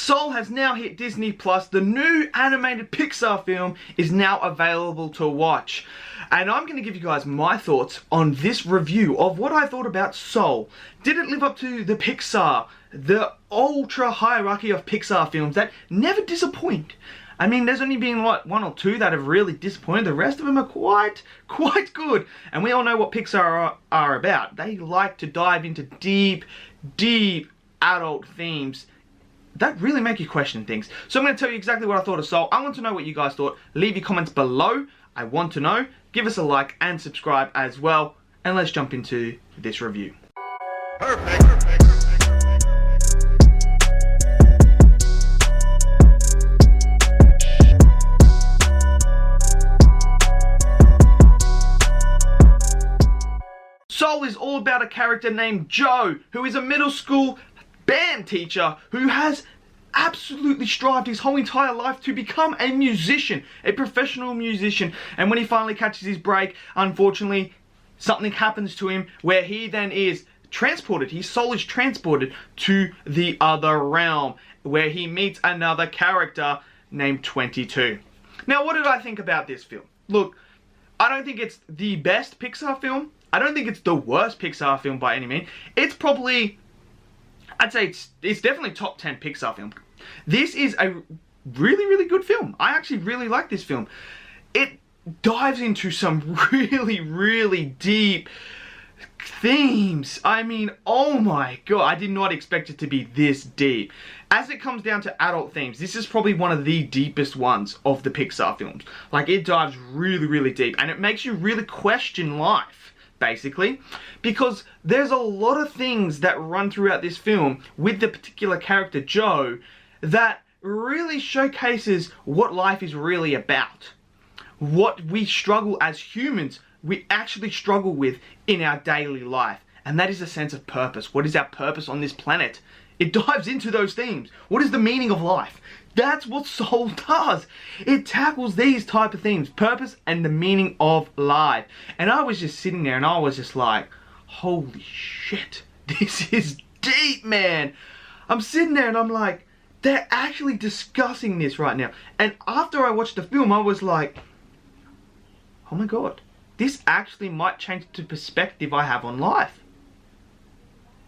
Soul has now hit Disney Plus. The new animated Pixar film is now available to watch. And I'm going to give you guys my thoughts on this review of what I thought about Soul. Did it live up to the Pixar, the ultra hierarchy of Pixar films that never disappoint? I mean, there's only been like one or two that have really disappointed. The rest of them are quite good. And we all know what Pixar are about. They like to dive into deep adult themes that really make you question things. So I'm going to tell you exactly what I thought of Soul. I want to know what you guys thought. Leave your comments below. I want to know. Give us a like and subscribe as well. And let's jump into this review. Perfect. Soul is all about a character named Joe, who is a middle school band teacher who has absolutely strived his whole entire life to become a musician, a professional musician. And when he finally catches his break, unfortunately, something happens to him where he then is transported, his soul is transported to the other realm, where he meets another character named 22. Now, what did I think about this film? Look, I don't think it's the best Pixar film. I don't think it's the worst Pixar film by any means. It's probably, I'd say it's definitely top 10 Pixar film. This is a really good film. I actually really like this film. It dives into some really deep themes. I mean, oh my god, I did not expect it to be this deep. As it comes down to adult themes, this is probably one of the deepest ones of the Pixar films. Like, it dives really deep, and it makes you really question life, basically, because there's a lot of things that run throughout this film with the particular character Joe that really showcases what life is really about. What we struggle as humans, we actually struggle with in our daily life. And that is a sense of purpose. What is our purpose on this planet? It dives into those themes. What is the meaning of life? That's what Soul does. It tackles these type of themes, purpose and the meaning of life. And I was just sitting there and I was just like, holy shit, this is deep, man. I'm sitting there and I'm like, they're actually discussing this right now. And after I watched the film, I was like, oh my god, this actually might change the perspective I have on life.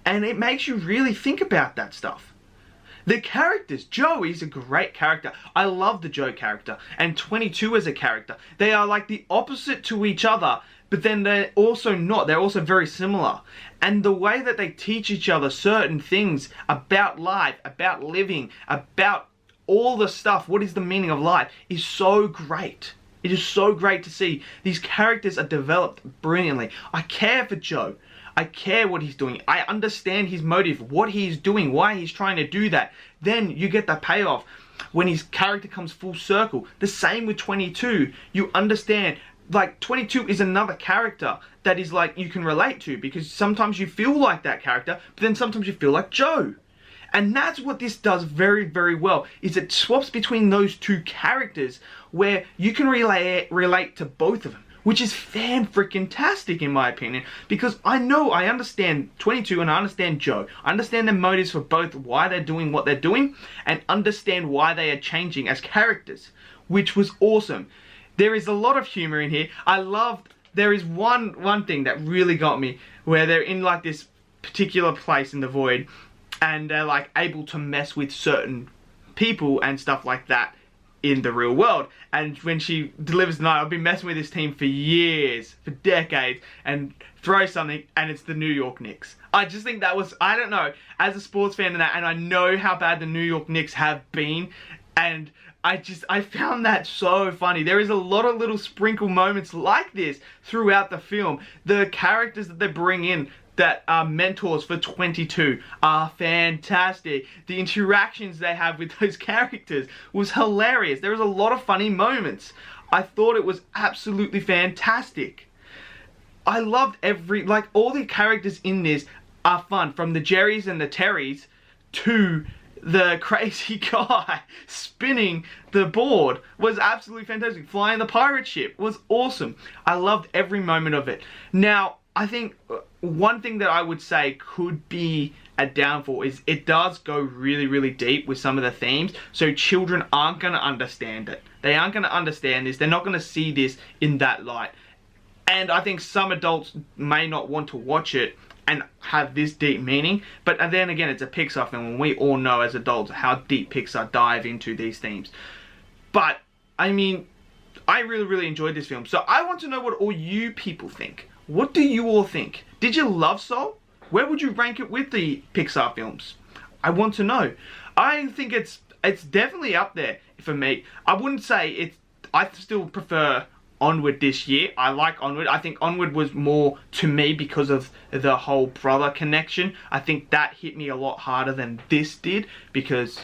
And it makes you really think about that stuff. The characters, Joe is a great character. I love the Joe character. And 22 as a character. They are like the opposite to each other, but then they're also not. They're also very similar. And the way that they teach each other certain things about life, about living, about all the stuff, what is the meaning of life, is so great. It is so great to see. These characters are developed brilliantly. I care for Joe. I care what he's doing. I understand his motive, what he's doing, why he's trying to do that. Then you get the payoff when his character comes full circle. The same with 22. You understand, like, 22 is another character that is like you can relate to, because sometimes you feel like that character, but then sometimes you feel like Joe. And that's what this does very well, is it swaps between those two characters where you can relate to both of them, which is fan-freaking-tastic in my opinion, because I understand 22 and I understand Joe. I understand their motives for both, why they're doing what they're doing, and understand why they are changing as characters, which was awesome. There is a lot of humor in here. There is one thing that really got me, where they're in like this particular place in the void, and they're like able to mess with certain people and stuff like that in the real world. And when she delivers the night, I've been messing with this team for years, for decades, and throw something and it's the New York Knicks. I just think that was, I don't know, as a sports fan and I know how bad the New York Knicks have been, and I found that so funny. There is a lot of little sprinkle moments like this throughout the film. The characters that they bring in that are mentors for 22 are fantastic. The interactions they have with those characters was hilarious. There was a lot of funny moments. I thought it was absolutely fantastic. I loved all the characters in this are fun. From the Jerrys and the Terrys to the crazy guy spinning the board was absolutely fantastic. Flying the pirate ship was awesome. I loved every moment of it. Now, I think one thing that I would say could be a downfall is it does go really, really deep with some of the themes, so children aren't going to understand it. They aren't going to understand this. They're not going to see this in that light. And I think some adults may not want to watch it and have this deep meaning, but then again, it's a Pixar film, and we all know as adults how deep Pixar dive into these themes. But, I mean, I really, really enjoyed this film, so I want to know what all you people think. What do you all think? Did you love Soul? Where would you rank it with the Pixar films? I want to know. I think it's definitely up there for me. I wouldn't say I still prefer Onward this year. I like Onward. I think Onward was more to me because of the whole brother connection. I think that hit me a lot harder than this did because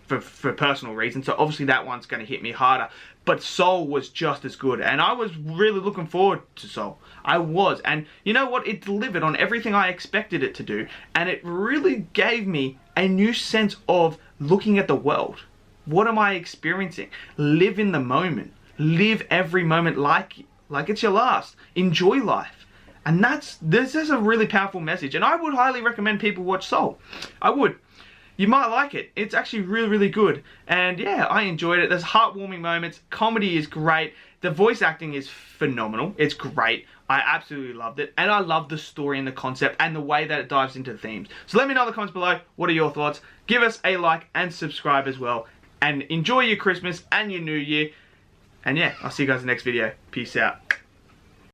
for personal reasons. So obviously that one's going to hit me harder. But Soul was just as good, and I was really looking forward to Soul. I was, and you know what? It delivered on everything I expected it to do, and it really gave me a new sense of looking at the world. What am I experiencing? Live in the moment. Live every moment like it's your last. Enjoy life. And this is a really powerful message, and I would highly recommend people watch Soul. I would. You might like it. It's actually really, really good. And yeah, I enjoyed it. There's heartwarming moments. Comedy is great. The voice acting is phenomenal. It's great. I absolutely loved it. And I love the story and the concept and the way that it dives into the themes. So let me know in the comments below. What are your thoughts? Give us a like and subscribe as well. And enjoy your Christmas and your New Year. And yeah, I'll see you guys in the next video. Peace out.